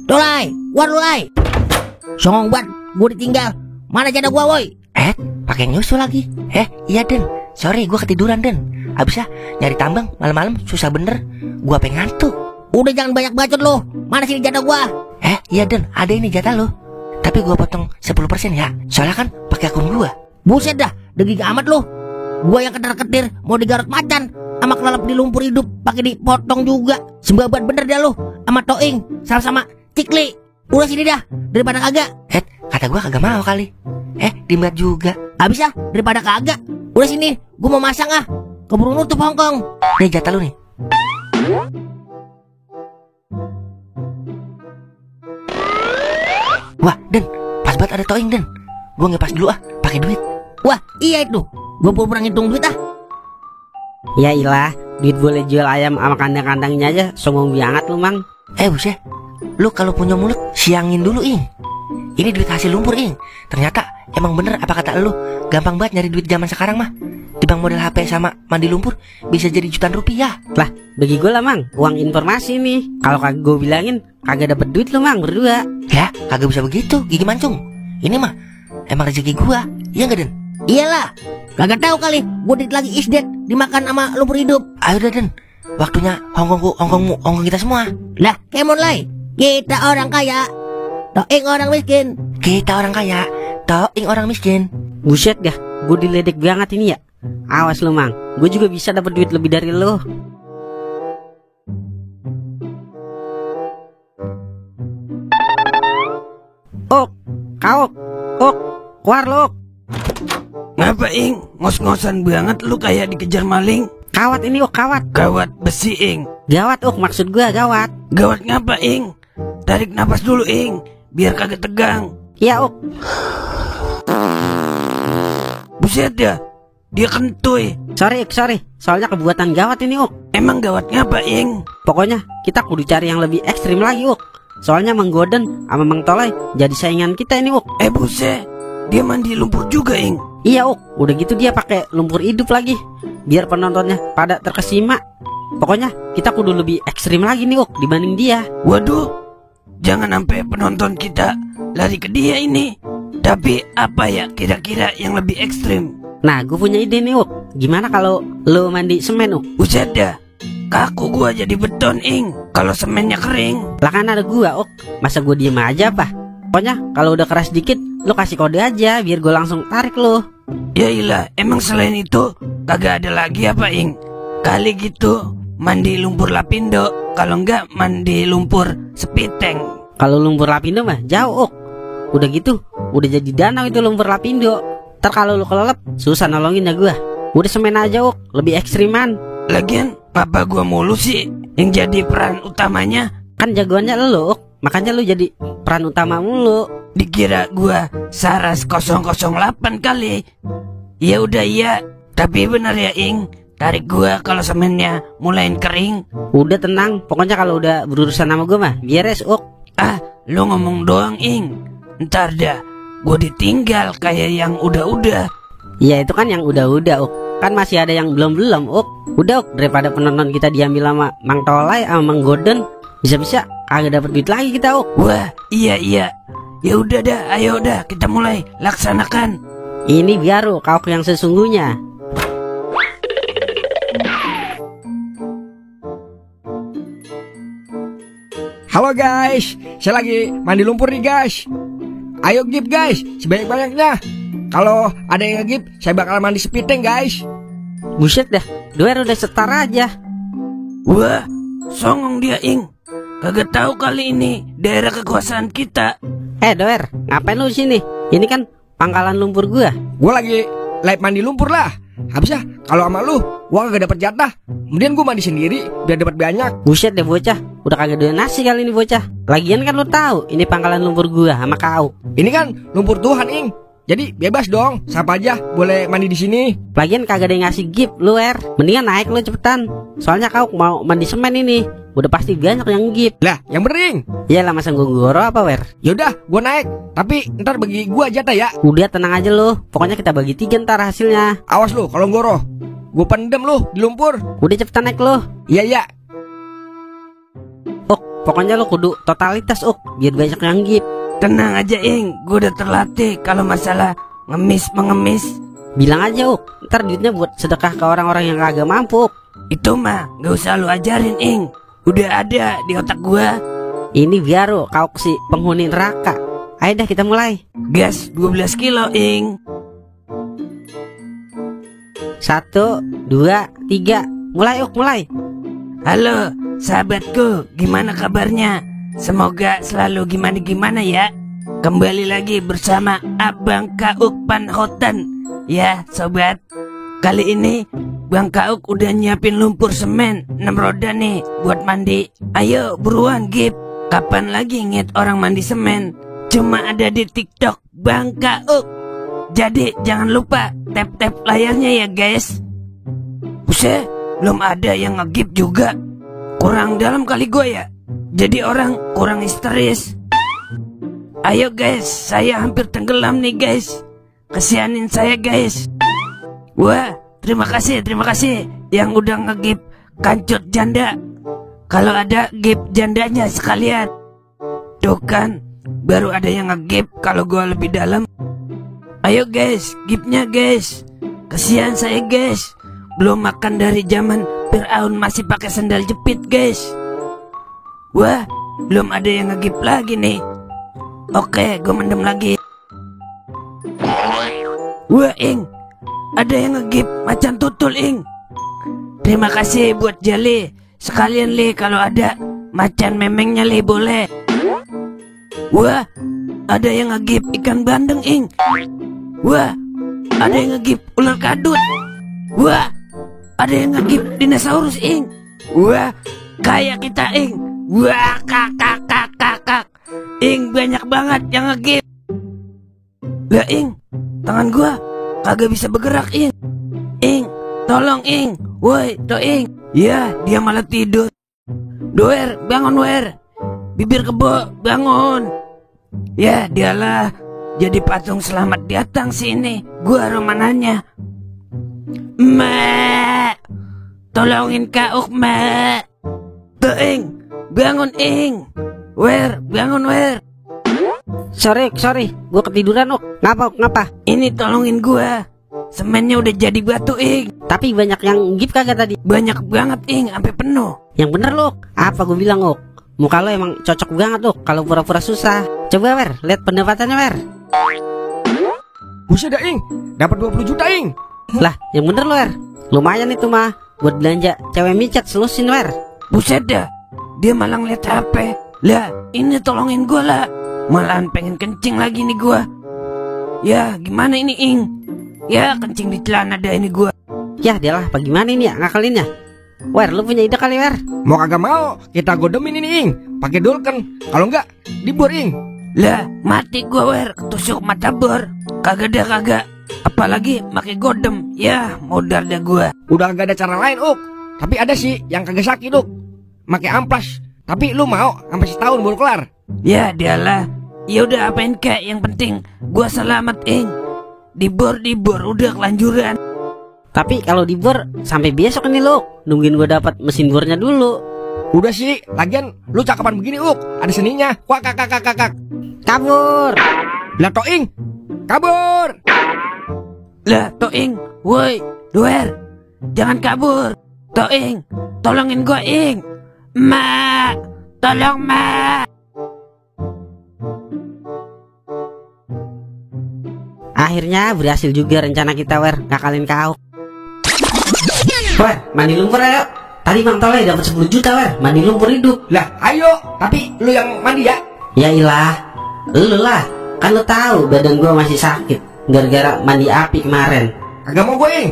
Tolai, war Tolai. Songong banget, gua ditinggal. Mana janda gua, woi? Pakai nyusul lagi. Iya, Den. Sorry, gua ketiduran, Den. Abisnya nyari tambang malam-malam susah bener. Gua pengen ngantuk. Udah jangan banyak bacot lo. Mana sini janda gua? Iya, Den. Ada ini jatah lo. Tapi gua potong 10% ya. Soalnya kan pakai akun gua. Buset dah, degig amat lo. Gua yang ketir-ketir mau digarut macan sama kelelep di lumpur hidup pakai dipotong juga. Sembabat bener dah lo sama Toing sama Cikli. Udah sini dah daripada kagak. Kata gua kagak mau kali. Dimat juga. Habis ya daripada kagak. Udah sini, gua mau masang ah. Keburu nutup Hongkong. Nih jatah lu nih. Wah, Den, pas banget ada Toing, Den. Gua ngepas dulu ah, pakai duit. Wah, iya itu. Gua pura-pura ngitung duit ah. Ya ilah, duit boleh jual ayam sama kandang-kandangnya aja. Songong banget lu, Mang. Buset. Lu kalau punya mulut siangin dulu, Ing. Ini duit hasil lumpur, Ing. Ternyata emang bener apa kata lu, gampang banget nyari duit zaman sekarang mah. Dibang model HP sama mandi lumpur bisa jadi jutaan rupiah. Lah, bagi gue lah, Mang, uang informasi nih. Kalau kagak gue bilangin, kagak dapet duit lu, Mang, berdua. Ya, kagak bisa begitu, gigi mancung. Ini mah emang rezeki gua. Iya enggak, Den? Iyalah. Kagak tahu kali, gua dit lagi isdet dimakan sama lumpur hidup. Ayo dah, Den. Waktunya Hongkong kita semua. Lah, kemon lai. Kita orang kaya, Toing orang miskin. Kita orang kaya, Toing orang miskin. Buset dah, gue diledek banget ini ya. Awas lu, Mang, gue juga bisa dapat duit lebih dari lo. Kaok, keluar lo. Ngapa, Ing? Ngos-ngosan banget lu kayak dikejar maling. Kawat ini, kawat. Gawat besi, Ing. Gawat, maksud gue gawat. Gawat ngapa, Ing? Tarik napas dulu, Ing, biar kagak tegang. Iya, Buset ya, dia kentuy. Sorry, soalnya kebuatan gawat ini, Emang gawat ngapa, Ing? Pokoknya kita kudu cari yang lebih ekstrim lagi, Soalnya Mang Goden sama Mang Tolai jadi saingan kita ini, buset, dia mandi lumpur juga, Ing. Iya, udah gitu dia pakai lumpur hidup lagi, biar penontonnya pada terkesima. Pokoknya kita kudu lebih ekstrim lagi nih, dibanding dia. Waduh, jangan sampai penonton kita lari ke dia ini. Tapi apa ya kira-kira yang lebih ekstrim? Nah, gue punya ide nih, Gimana kalau lo mandi semen, Buset dah, kaku gua jadi beton, Ing, kalau semennya kering. Lah kan ada gua, Masa gua diem aja apa? Pokoknya kalau udah keras dikit, lo kasih kode aja biar gue langsung tarik lo. Ya ilah, emang selain itu kagak ada lagi apa, Ing? Kali gitu mandi lumpur Lapindo, kalau enggak mandi lumpur Sepiteng. Kalau lumpur Lapindo mah jauh, Udah gitu, udah jadi danau itu lumpur Lapindo. Ntar kalau lo kelelep, susah nolongin ya gua. Udah semen aja, lebih ekstriman. Lagian ngapa gua mulu sih yang jadi peran utamanya? Kan jagoannya lo, makanya lo jadi peran utama mulu. Dikira gua Saras 008 kali. Ya udah iya, tapi bener ya, Ing, tarik gua kalau semennya mulain kering. Udah tenang, pokoknya kalau udah berurusan sama gua mah beres, Lu ngomong doang, Ing. Ntar dah gua ditinggal kayak yang udah-udah. Ya itu kan yang udah-udah, Kan masih ada yang belum-belum, Udah, daripada penonton kita diambil sama Mang Tolai sama Mang Goden, bisa-bisa kagak dapet duit lagi kita, Wah, iya. Ya udah dah, ayo dah kita mulai laksanakan. Ini biaru kauk yang sesungguhnya. Halo guys, saya lagi mandi lumpur nih guys. Ayo gip guys, sebanyak-banyaknya. Kalau ada yang ngegip, saya bakal mandi sepiteng guys. Buset dah, Doer udah setara aja. Wah, songong dia ing. Kagak tahu kali ini daerah kekuasaan kita. Doer, ngapain lu sini? Ini kan pangkalan lumpur gua. Gua lagi live mandi lumpur lah. Habisnya kalau sama lu, gua kagak dapet jatah. Kemudian gua mandi sendiri biar dapat banyak. Buset deh bocah, udah kagak doyan nasi kali ini bocah. Lagian kan lu tahu, ini pangkalan lumpur gua sama kau. Ini kan lumpur Tuhan ing. Jadi bebas dong, siapa aja boleh mandi di sini. Lagian kagak ada yang ngasih gift lu Mendingan naik lu cepetan. Soalnya kau mau mandi semen ini. Udah pasti banyak yang gift. Lah, yang bering. Iyalah masa gua goro apa Yaudah, gua naik. Tapi ntar bagi gua jatah ya. Udah tenang aja lu. Pokoknya kita bagi 3 ntar hasilnya. Awas lu kalau goro. Gua pendem lu di lumpur. Udah cepetan naik lu. Iya. Pokoknya lu kudu totalitas biar banyak yang gift. Tenang aja ing, gue udah terlatih kalau masalah mengemis. Bilang aja ntar duitnya buat sedekah ke orang-orang yang kagak mampu. Itu mah gak usah lu ajarin ing. Udah ada di otak gua. Ini biar kau si penghuni neraka. Ayo dah kita mulai. Gas 12 kilo ing. 1, 2, 3. Mulai mulai. Halo sahabatku, gimana kabarnya? Semoga selalu gimana-gimana ya. Kembali lagi bersama Abang Kauk Panhotan. Ya sobat, kali ini Bang Kauk udah nyiapin lumpur semen 6 roda nih buat mandi. Ayo buruan Gip. Kapan lagi ngeliat orang mandi semen? Cuma ada di TikTok Bang Kauk. Jadi jangan lupa tap-tap layarnya ya guys. Buset, belum ada yang nge-gip juga. Kurang dalam kali gue ya. Jadi orang kurang histeris. Ayo guys, saya hampir tenggelam nih guys. Kasihanin saya guys. Wah, terima kasih yang udah nge-gip kancut janda. Kalau ada gip jandanya sekalian. Tuh kan, baru ada yang nge-gip kalau gua lebih dalam. Ayo guys, gipnya guys. Kasihan saya guys. Belum makan dari zaman Fir'aun masih pakai sandal jepit guys. Wah, belum ada yang nge-gip lagi nih. Oke, gue mendem lagi. Wah, ing, ada yang nge-gip macan tutul, ing. Terima kasih buat Jali. Sekalian li kalau ada macan memengnya li boleh. Wah, ada yang nge-gip ikan bandeng, ing. Wah, ada yang nge-gip ular kadut. Wah, ada yang nge-gip dinosaurus, ing. Wah, kayak kita, ing. Wah, kakak. Ing, banyak banget yang nge-gip. Lah, ing, tangan gua kagak bisa bergerak, ing. Ing, tolong, ing. Woi, do ing. Ya, dia malah tidur. Doer, bangun wer. Bibir kebo, bangun. Ya, dialah jadi patung selamat datang sini. Gua romananya. Mak, tolongin Kauk, mak. Do ing. Bangun ing. Wer, bangun wer. Sorry, gua ketiduran Ngapa? Ini tolongin gua. Semennya udah jadi batu ing. Tapi banyak yang gift kagak tadi? Banyak banget ing, sampai penuh. Yang bener Apa gua bilang Muka lo emang cocok banget kalau pura-pura susah. Coba lihat pendapatannya Buset dah ing, dapat 20 juta ing. Lah, yang bener lo Lumayan itu mah buat belanja cewek micet selusin Buset dah, dia malah ngeliat HP. Lah, ini tolongin gua lah. Malahan pengen kencing lagi nih gua. Ya, gimana ini ing? Ya, kencing di celana dah ini gua. Ya, dialah apa gimana ini ya ngakalinnya? Lu punya ide kali Mau kagak mau, kita godemin ini ing. Pakai dolken, kalau enggak dibor ing. Lah, mati gua ketusuk mata bor. Kagak. Apalagi pakai godem. Ya, modal dah gua. Udah gak ada cara lain Tapi ada sih yang kagak sakit Pakai amplas. Tapi lu mau sampai setahun baru kelar. Ya dialah. Ya udah apain kek, yang penting gua selamat ing. Dibor udah kelanjuran. Tapi kalau dibor sampai besok nih nungguin gua dapat mesin bornya dulu. Udah sih, lagian lu cakapan begini Ada seninya. Wah kakak. kabur. Lah Toing, kabur. Lah Toing, woi, Duer, jangan kabur. Toing, tolongin gua Ing. Ma, tolong Ma. Akhirnya berhasil juga rencana kita, Wer, ngakalin kau. Wer, mandi lumpur ayo. Tadi Mang Tole dapat 10 juta, Wer, mandi lumpur hidup. Lah ayo, tapi lu yang mandi ya. Ya ilah, lu lah. Kan lu tahu badan gua masih sakit gara-gara mandi api kemarin. Kagak mau gue Ing.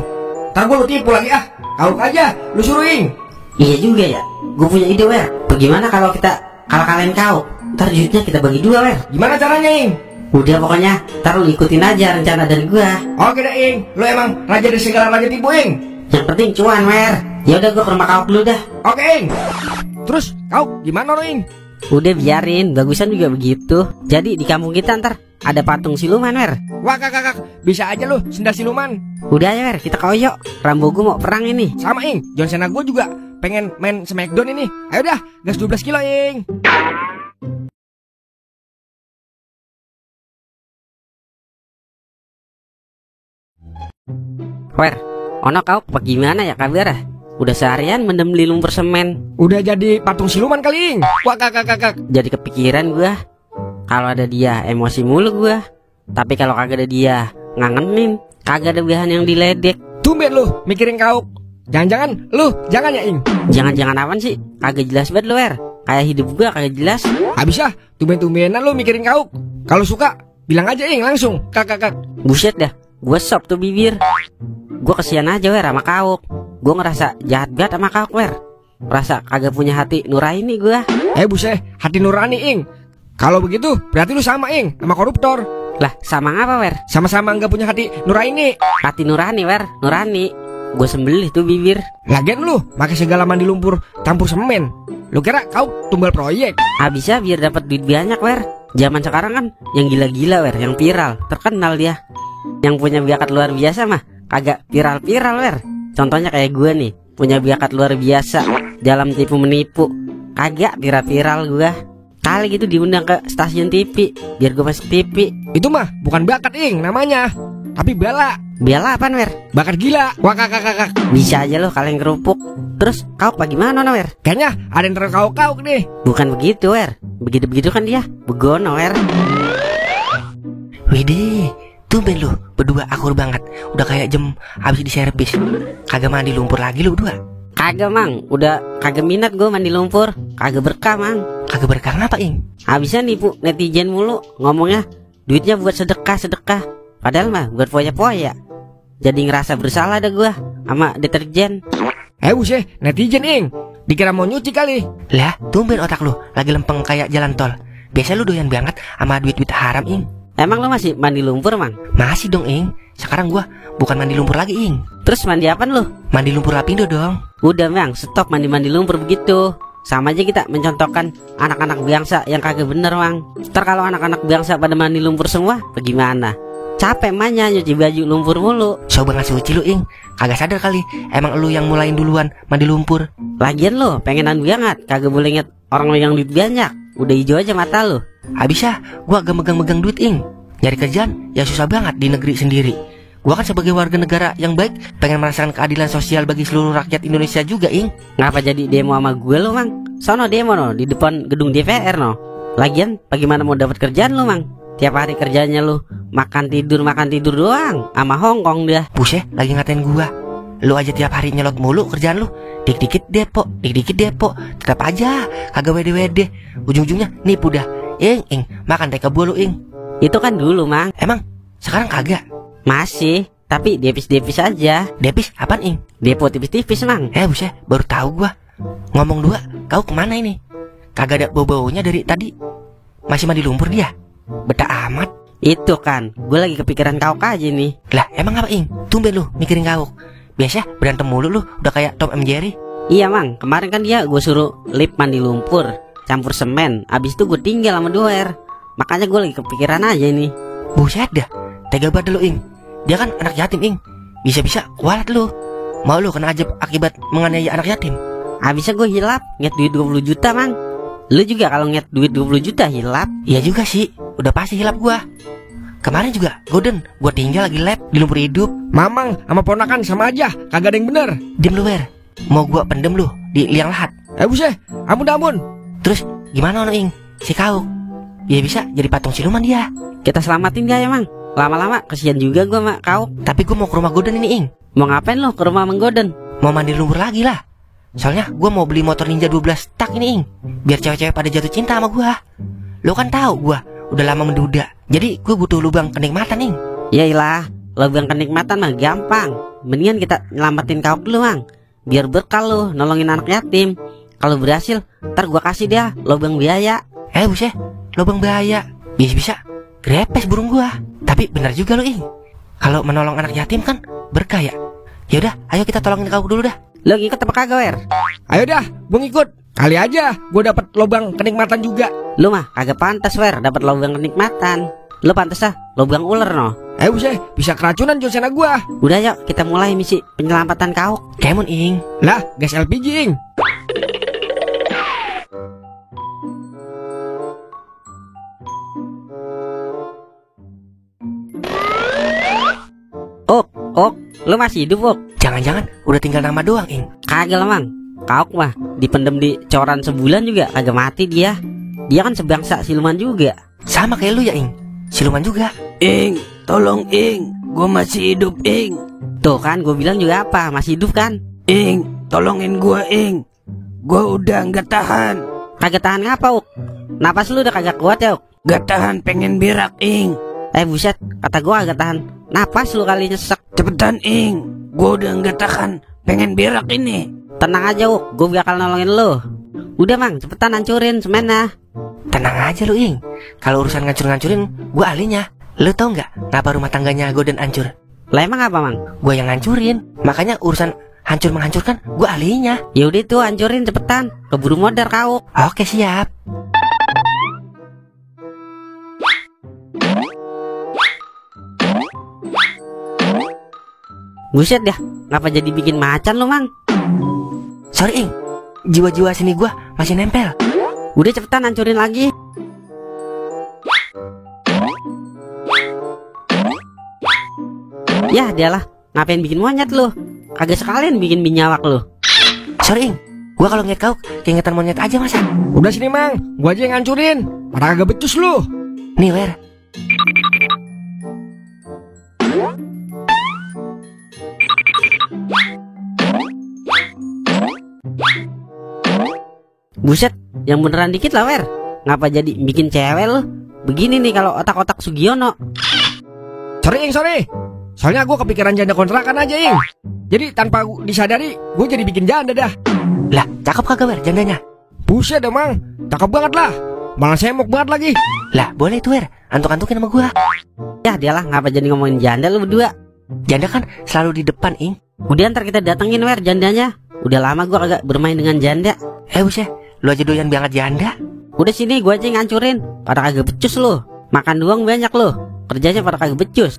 Ntar gue lu tipu lagi ah. Kalau aja lu suruh Ing. Iya juga ya. Gue punya ide, Wer. Bagaimana kalau kita kalah-kalahin kau? Ntar duitnya kita bagi 2, Wer. Gimana caranya Ing? Udah pokoknya, ntar lu ikutin aja rencana dari gua. Oke deh Ing, lu emang raja dari segala raja tipu Ing. Yang penting cuan, Wer. Ya udah gua ke rumah kau dulu dah. Oke Ing. Terus kau gimana lo Ing? Udah biarin, bagusan juga begitu. Jadi di kampung kita ntar ada patung siluman, Wer. Wah kakak, bisa aja lu sendal siluman. Udah ya, Wer, kita koyok. Rambo gua mau perang ini. Sama Ing, John Cena gue juga pengen main Smackdown ini. Ayo dah, gas 12 kilo Ing. Wer, ono kau bagaimana ya kabar? Udah seharian mendem di lumpur semen. Udah jadi patung siluman kali Ing. Wah kakak. Jadi kepikiran gua. Kalau ada dia emosi mulu gua. Tapi kalau kagak ada dia ngangenin. Kagak ada bahan yang diledek. Tumben lu mikirin kau. Jangan-jangan lu jangan ya Ing. Jangan-jangan apaan sih? Kagak jelas banget lu, Wer. Kayak hidup gua kagak jelas. Habis ah, tumben-tumbenan lu mikirin kau. Kalau suka bilang aja Ing langsung. Kakak. Buset dah. Gua sop tuh bibir. Gua kesian aja, Wer, sama kau. Gua ngerasa jahat banget sama kau, Wer. Merasa kagak punya hati nurani gua. Buset, hati nurani Ing. Kalau begitu berarti lu sama Ing sama koruptor. Lah, sama ngapa, Wer? Sama-sama nggak punya hati nurani. Hati nurani, Wer, nurani. Gue sembelih tuh bibir. Lagian lu pakai segala mandi lumpur campur semen. Lu kira kau tumbal proyek? Habisnya biar dapat duit banyak, Wer. Zaman sekarang kan yang gila-gila, Wer, yang viral, terkenal dia. Yang punya bakat luar biasa mah kagak viral-viral, Wer. Contohnya kayak gue nih, punya bakat luar biasa dalam tipu menipu. Kagak viral-viral gue. Kali gitu diundang ke stasiun TV biar gue masuk TV. Itu mah bukan bakat Ing namanya, tapi bala. Bala apaan, Wer? Bakat gila. Wah kakak. Bisa aja lo kalian kerupuk. Terus kau bagaimana, Wer? Kayaknya ada yang terkau-kau deh. Bukan begitu, Wer. Begitu-begitu kan dia begono, Wer. Widih, tumben lu berdua akur banget. Udah kayak jam habis diservis. Kagak mandi lumpur lagi lu berdua. Kagak, Mang. Udah kagak minat gue mandi lumpur. Kagak berkah, Mang. Kagak berkah ngapa Ing? Habisnya nipu netizen mulu. Ngomongnya duitnya buat sedekah. Padahal mah buat foya-foya. Jadi ngerasa bersalah dah gue sama deterjen. Buset, netizen Ing. Dikira mau nyuci kali. Lah, tumben otak lu lagi lempeng kayak jalan tol. Biasa lu doyan banget sama duit-duit haram Ing. Emang lu masih mandi lumpur, Mang? Masih dong Ing. Sekarang gua bukan mandi lumpur lagi Ing. Terus mandi apaan lu? Mandi lumpur lapindo dong. Udah, Mang, stop mandi lumpur begitu. Sama aja kita mencontohkan anak-anak bangsa yang kagak bener, Mang. Ntar kalau anak-anak bangsa pada mandi lumpur semua, bagaimana? Capek manya nyuci baju lumpur mulu. Coba nggak suci lu Ing. Kagak sadar kali emang lu yang mulain duluan mandi lumpur. Lagian lu pengenan banget. Kagak boleh inget orang megang duit banyak. Udah hijau aja mata lu. Habisnya gua gak megang-megang duit Ing. Nyari kerjaan ya susah banget di negeri sendiri. Gua kan sebagai warga negara yang baik pengen merasakan keadilan sosial bagi seluruh rakyat Indonesia juga Ing. Ngapa jadi demo sama gue lu, Mang? Sono demo no di depan gedung DPR no. Lagian bagaimana mau dapat kerjaan lu, Mang? Tiap hari kerjanya lu makan tidur doang sama Hongkong dia. Buset, lagi ngatain gua. Lu aja tiap hari nyelot mulu kerjaan lu. Dikit-dikit depo. Tetap aja kagak wede-wede. Ujung-ujungnya nipu dah. Ing, makan teh kebo lu Ing. Itu kan dulu, Mang. Emang sekarang kagak? Masih, tapi depis-depis aja. Depis apaan Ing? Depo tipis-tipis, Mang. Buset, baru tahu gua. Ngomong dua, kau kemana ini? Kagak ada bau-baunya dari tadi. Masih mandi lumpur dia? Betah amat. Itu kan, gue lagi kepikiran kauk aja nih. Lah emang apa Ing? Tumben lu mikirin kauk. Biasa berantem mulu lu, udah kayak Tom and Jerry. Iya, Mang, kemarin kan dia gue suruh lip mandi lumpur campur semen. Abis itu gue tinggal sama Doer. Makanya gue lagi kepikiran aja nih. Buset dah, tega banget lu Ing. Dia kan anak yatim Ing. Bisa-bisa kualat lu. Mau lu kena ajab akibat menganiaya anak yatim. Abisnya gue hilap nget duit 20 juta, Mang. Lu juga kalau nget duit 20 juta hilap. Iya juga sih. udah pasti hilap gua. Kemarin juga Goden gua tinggal lagi lab di lumpur hidup. Mamang sama ponakan sama aja, kagak ada yang bener. Diem lu Wer, mau gua pendem lu di liang lahat. Buset, ampun. Terus gimana Ing? Si Kauk ya bisa jadi patung siluman dia. Kita selamatin gak ya Mang? Lama-lama kesian juga gua sama Kauk. Tapi gua mau ke rumah Goden ini Ing. Mau ngapain lo ke rumah Mang Goden? Mau mandi lumpur lagi lah. Soalnya gua mau beli motor Ninja 12 tak ini Ing, biar cewek-cewek pada jatuh cinta sama gua. Lo kan tahu gua udah lama menduda, jadi gua butuh lubang kenikmatan Ing. Yailah, lubang kenikmatan mah gampang. Mendingan kita nyelamatin Kauk dulu Mang, biar berkah lo nolongin anak yatim. Kalau berhasil, ntar gua kasih dia lubang biaya. Buset, lubang bahaya. Bisa-bisa grepes burung gua. Tapi benar juga lo Ing, kalau menolong anak yatim kan berkah ya. Yaudah, ayo kita tolongin Kauk dulu dah. Lo ngikut apa kagak Wer? Ayo dah, gue ngikut. Kali aja gue dapet lubang kenikmatan juga. Lu mah kagak pantas Wer dapat lubang kenikmatan. Lu pantas lubang ular no. Buset, bisa keracunan jurusan gua. Udah yuk kita mulai misi penyelamatan Kauk. Kemon Ing. Lah, gas LPG Ing. Ok, lu masih hidup Ok? Jangan-jangan udah tinggal nama doang Ing. Kagak lah Mang, Kauk mah dipendem di coran sebulan juga kagak mati dia. Dia kan sebangsa siluman juga. Sama kayak lu ya Ing, siluman juga. Ing, tolong Ing, gue masih hidup Ing. Tuh kan gue bilang juga apa, masih hidup kan? Ing, tolongin gue Ing. Gue udah gak tahan. Kagak tahan ngapa Ok? Napas lu udah kagak kuat ya Ok? Gak tahan pengen berak Ing. Buset, kata gue agak tahan. Napas lu kali nyesek. Cepetan Ing, gue udah gak tahan pengen berak ini. Tenang aja Ok, gue bakal nolongin lu. Udah Mang, cepetan hancurin semennya. Tenang aja lu Ing, kalau urusan ngancur-ngancurin gua ahlinya. Lu tau nggak kenapa rumah tangganya Goden hancur? Lah emang apa Mang? Gua yang ngancurin, makanya urusan hancur menghancurkan gua ahlinya. Yaudah tuh hancurin cepetan, keburu modar Kauk. Oke siap. Buset dah, ngapa jadi bikin macan lu Mang? Sorry Ing, jiwa-jiwa sini gua masih nempel. Udah cepetan hancurin lagi. Ya dialah, ngapain bikin monyet lu? Kagak sekalian bikin binyawak lu. Sorry Ing, gua kalau ngeliat Kauk keingetan monyet aja masa. Udah sini Mang, gua aja yang ngancurin. Pada kagak becus lu. Nih Wer. Buset, yang beneran dikit lah Wer. Ngapa jadi bikin cewek lu? Begini nih kalau otak-otak Sugiono. Sorry Ing, sorry. Soalnya gue kepikiran janda kontrakan aja Ing. Jadi tanpa disadari gue jadi bikin janda dah. Lah, cakep kagak Wer jandanya? Buset dah Mang, cakep banget lah. Malah semok banget lagi. Lah, boleh tuh Wer, antuk-antukin sama gua. Ya dialah, ngapa jadi ngomongin janda lu berdua? Janda kan selalu di depan Ing. Udah ntar kita datengin Wer jandanya. Udah lama gua kagak bermain dengan janda. Buset, lu aja doyan banget janda. Udah sini gua aja yang ngancurin. Pada kagak becus lu. Makan doang banyak lu. Kerjanya pada kagak becus.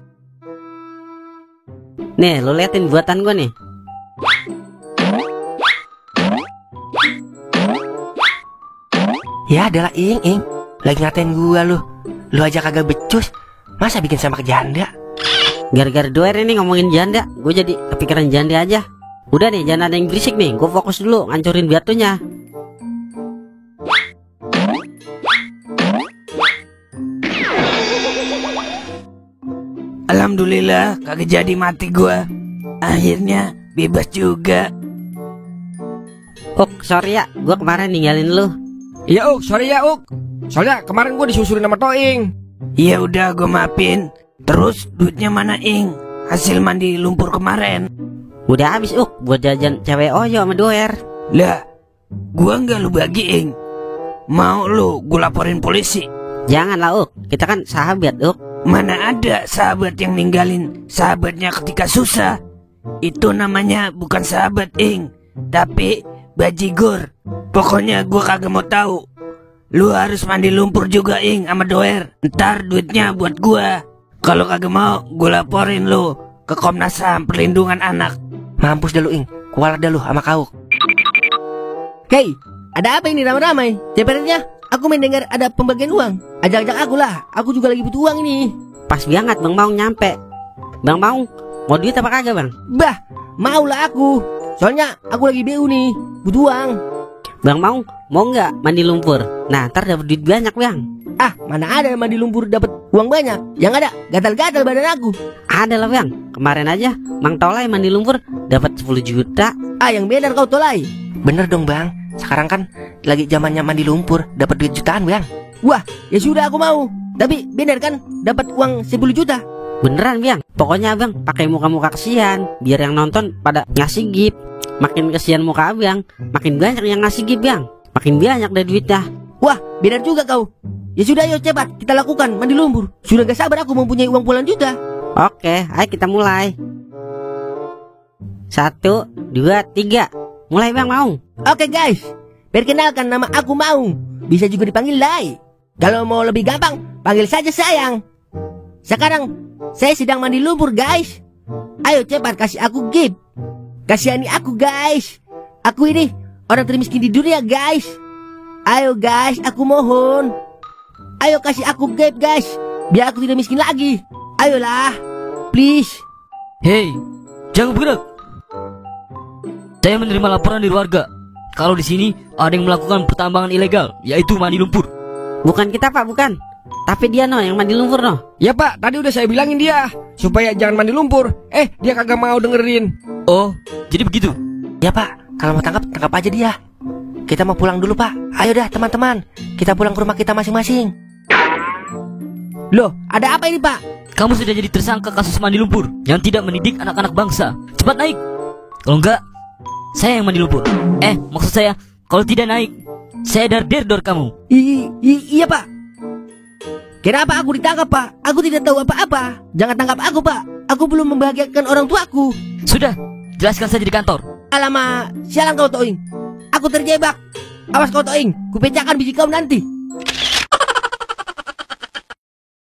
Nih, lu liatin buatan gua nih. Ya adalah Ing. Lagi ngatain gua lu. Lu aja kagak becus, masa bikin sama ke janda? Gara-gara doer ini ngomongin janda, gue jadi kepikiran janda aja. Udah nih, jangan ada yang berisik nih. Gue fokus dulu ngancurin batunya. Alhamdulillah kagak jadi mati gua. Akhirnya bebas juga. Ok, sorry ya, gue kemarin ninggalin lu. Iya Uk, sorry ya Uk. Soalnya kemarin gue disusurin sama Toing. Ya udah gua maafin. Terus duitnya mana Ing? Hasil mandi lumpur kemarin. Udah habis Uk, buat jajan cewek Oyo sama doer. Lah, gua nggak lu bagiin. Mau lu gua laporin polisi? Jangan lah Uk, kita kan sahabat Uk. Mana ada sahabat yang ninggalin sahabatnya ketika susah. Itu namanya bukan sahabat Ing, tapi bajigur. Pokoknya gua kagak mau tahu. Lu harus mandi lumpur juga Ing sama doer. Ntar duitnya buat gua. Kalau kagak mau, gua laporin lu ke Komnas HAM Perlindungan Anak. Mampus dah lu Ing, kualat dah lu sama Kauk. Hei, ada apa ini ramai-ramai? Cepetannya, Aku mendengar ada pembagian uang. Ajak-ajak aku lah. Aku juga lagi butuh uang ini. Pas banget Bang Maung nyampe. Bang Maung, mau duit apa kagak Bang? Bah, mau lah aku. Soalnya aku lagi BU nih, butuh uang. Bang Maung, mau nggak mandi lumpur? Nah, ntar dapat duit banyak Bang. Ah, mana ada mandi lumpur dapat uang banyak. Yang ada gatal-gatal badan aku. Ada lah Bang. Kemarin aja Mang Tolai mandi lumpur dapat 10 juta. Ah, yang benar kau Tolai. Bener dong Bang. Sekarang kan lagi zamannya mandi lumpur, dapat duit jutaan Bang. Wah, ya sudah aku mau. Tapi benar kan dapat uang 10 juta. Beneran Bang. Pokoknya Abang pakai muka-muka kesian, biar yang nonton pada ngasih gift. Makin kesian muka Abang, makin banyak yang ngasih gift Bang. Makin banyak deh duitnya. Wah, benar juga kau. Ya sudah, ayo cepat kita lakukan mandi lumpur. Sudah gak sabar aku mempunyai uang puluhan juta. Oke, ayo kita mulai. 1, 2, 3. Mulai Bang Maung. Oke guys, perkenalkan nama aku Maung. Bisa juga dipanggil Lai. Kalau mau lebih gampang, panggil saja sayang. Sekarang saya sedang mandi lumpur guys. Ayo cepat kasih aku gift. Kasihani aku guys. Aku ini orang termiskin di dunia guys. Ayo guys, aku mohon. Ayo kasih aku gift guys, biar aku tidak miskin lagi. Ayolah, please. Hei, jangan bergerak. Saya menerima laporan dari warga kalau di sini ada yang melakukan pertambangan ilegal, yaitu mandi lumpur. Bukan kita Pak, bukan. Tapi dia yang mandi lumpur Ya Pak, tadi udah saya bilangin dia supaya jangan mandi lumpur. Dia kagak mau dengerin. Oh, jadi begitu. Ya Pak, kalau mau tangkap, tangkap aja dia. Kita mau pulang dulu Pak. Ayo dah teman-teman, kita pulang ke rumah kita masing-masing. Loh, ada apa ini Pak? Kamu sudah jadi tersangka kasus mandi lumpur yang tidak mendidik anak-anak bangsa. Cepat naik. Kalau enggak, saya yang mandi lumpur. Maksud saya, kalau tidak naik, saya dar-der kamu. Iya Pak. Kenapa aku ditangkap Pak? Aku tidak tahu apa-apa. Jangan tangkap aku Pak. Aku belum membahagiakan orang tuaku. Sudah, jelaskan saja di kantor. Alamak, sialan kau Toing. Aku terjebak. Awas kau Toing, kupecahkan biji kau nanti.